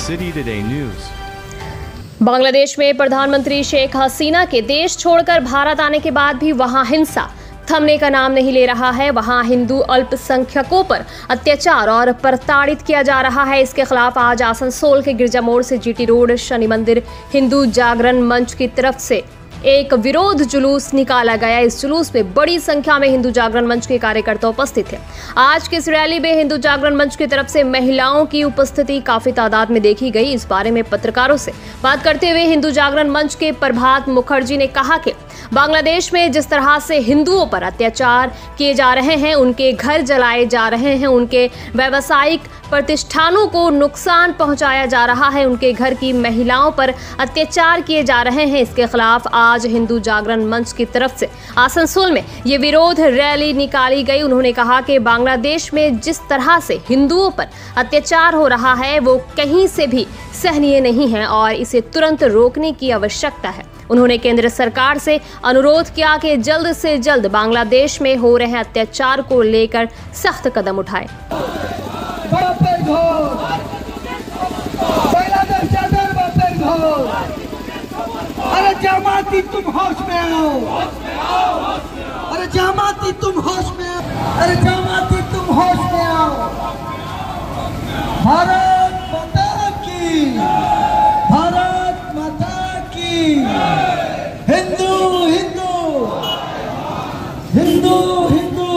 City Today News। Bangladesh में प्रधानमंत्री शेख हसीना के देश छोड़कर भारत आने के बाद भी वहां हिंसा थमने का नाम नहीं ले रहा है। वहां हिंदू अल्पसंख्यकों पर अत्याचार और प्रताड़ित किया जा रहा है। इसके खिलाफ आज आसनसोल के गिरजा मोड़ से जीटी रोड शनि मंदिर हिंदू जागरण मंच की तरफ से एक विरोध जुलूस निकाला गया। इस जुलूस में बड़ी संख्या में हिंदू जागरण मंच के कार्यकर्ता उपस्थित थे। आज के इस रैली में हिंदू जागरण मंच की तरफ से महिलाओं की उपस्थिति काफी तादाद में देखी गई। इस बारे में पत्रकारों से बात करते हुए हिंदू जागरण मंच के प्रभात मुखर्जी ने कहा कि बांग्लादेश में जिस तरह से हिंदुओं पर अत्याचार किए जा रहे हैं, उनके घर जलाए जा रहे हैं, उनके व्यावसायिक प्रतिष्ठानों को नुकसान पहुंचाया जा रहा है, उनके घर की महिलाओं पर अत्याचार किए जा रहे हैं, इसके खिलाफ आज हिंदू जागरण मंच की तरफ से आसनसोल में ये विरोध रैली निकाली गई। उन्होंने कहा कि बांग्लादेश में जिस तरह से हिंदुओं पर अत्याचार हो रहा है वो कहीं से भी सहनीय नहीं है और इसे तुरंत रोकने की आवश्यकता है। उन्होंने केंद्र सरकार से अनुरोध किया कि जल्द से जल्द बांग्लादेश में हो रहे अत्याचार को लेकर सख्त कदम उठाए। अरे जमाती तुम होश में आओ, अरे जमाती तुम होश में आओ, अरे जमाती तुम होश में आओ। भारत माता की, भारत माता की। हिंदू हिंदू हिंदू हिंदू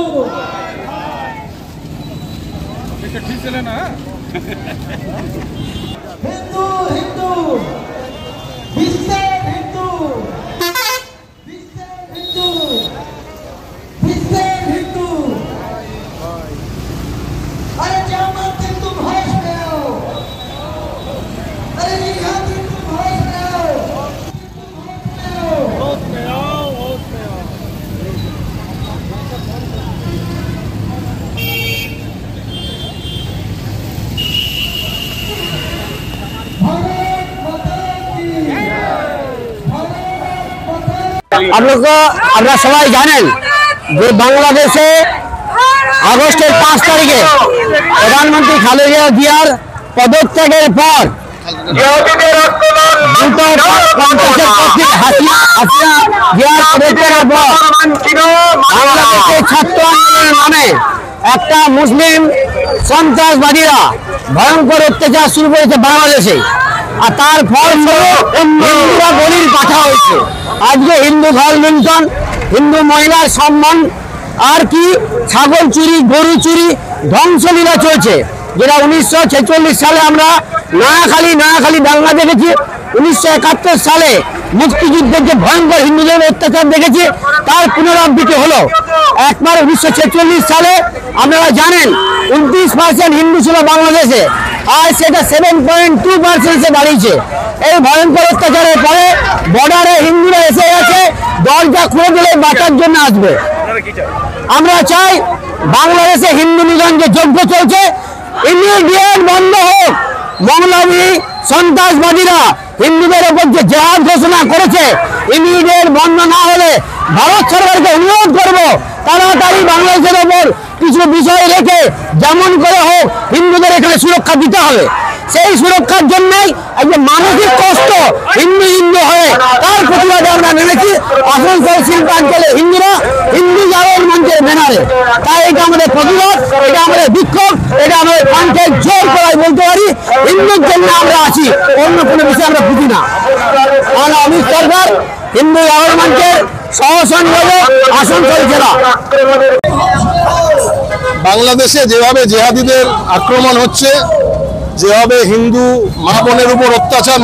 ठीक से लेना है। हिंदू हिंदू विश्व हिंदू, विश्व हिंदू, विश्व हिंदू। अरे जमाती तुम होश में आओ, अरे जिहादी तुम होश में आओ, होश में आओ, होश में आओ। आप लोग আপনারা সবাই জানেন যে বাংলাদেশে আগস্টের 5 তারিখে প্রধানমন্ত্রী খালেদা জিয়ার পদত্যাগের পর বাংলাদেশের ছাত্র আন্দোলনের নামে একটা মুসলিম সন্ত্রাসবাদীরা ভয়ঙ্কর অত্যাচার শুরু করেছে বাংলাদেশে। আর তার ফলস্বরূপ হিন্দুরা বলির পাঠা হয়েছে। আজকে হিন্দু ঘর লুণ্ঠন, হিন্দু মহিলার সম্মান আর কি ছাগল চুরি, গরু চুরি, ধ্বংসলীলা চলছে, যেটা 1946 সালে আমরা নয়াখালী দাঙ্গা দেখেছি। 1971 সালে মুক্তিযুদ্ধের যে ভয়ঙ্কর হিন্দুদের অত্যাচার দেখেছি, তার পুনরাবৃত্তি হলো। একবার 1946 সালে আপনারা জানেন 29% হিন্দু ছিল বাংলাদেশে, আর সেটা 7.2% দাঁড়িয়েছে। এই ভয়ঙ্কর অত্যাচারের পরে বর্ডারে হিন্দুরা এসে গেছে, দরজা খুলে দিলে বাঁচার জন্য আসবে। আমরা চাই বাংলাদেশে হিন্দু নিধন যে যজ্ঞ চলছে ইমিডিয়েট বন্ধ হোক। মৌলভী সন্ত্রাসবাদীরা হিন্দুদের উপর যে জেহাদ ঘোষণা করেছে, ইমিডিয়েট বন্ধ না হলে ভারত সরকারকে অনুরোধ করব তাড়াতাড়ি বাংলাদেশের উপর কিছু বিষয় রেখে যেমন করে হোক হিন্দুদের এখানে সুরক্ষা দিতে হবে। সেই সুরক্ষার জন্যই একটা মানসিক কষ্ট হিন্দু হয়ে তার প্রতিবাদে আমরা নেমেছি আসানসোল শিল্পাঞ্চলে হিন্দুরা হিন্দু জাগরণ মঞ্চের ব্যানারে। তাই এটা আমাদের প্রতিবাদ, এটা আমাদের বিক্ষোভ, এটা আমাদের কণ্ঠের জোর করাই বলতে পারি। হিন্দুর জন্য আমরা আছি, অন্য কোনো বিষয়ে আমরা বুঝি না। আর অমিত সরকার হিন্দু জাগরণ মঞ্চের সহসংযোজক, আসানসোল জেলা। বাংলাদেশে যেভাবে জেহাদিদের আক্রমণ হচ্ছে, যেভাবে হিন্দু মা বোনের উপর অত্যাচার,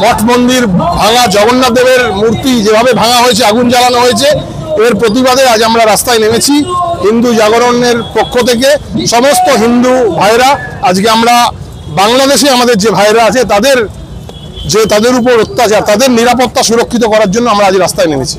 মঠ মন্দির ভাঙা, জগন্নাথ দেবের মূর্তি যেভাবে ভাঙা হয়েছে, আগুন জ্বালানো হয়েছে, এর প্রতিবাদে আজ আমরা রাস্তায় নেমেছি। হিন্দু জাগরণের পক্ষ থেকে সমস্ত হিন্দু ভাইরা আজকে আমরা বাংলাদেশে আমাদের যে ভাইরা আছে তাদের উপর অত্যাচার, তাদের নিরাপত্তা সুরক্ষিত করার জন্য আমরা আজ রাস্তায় নেমেছি।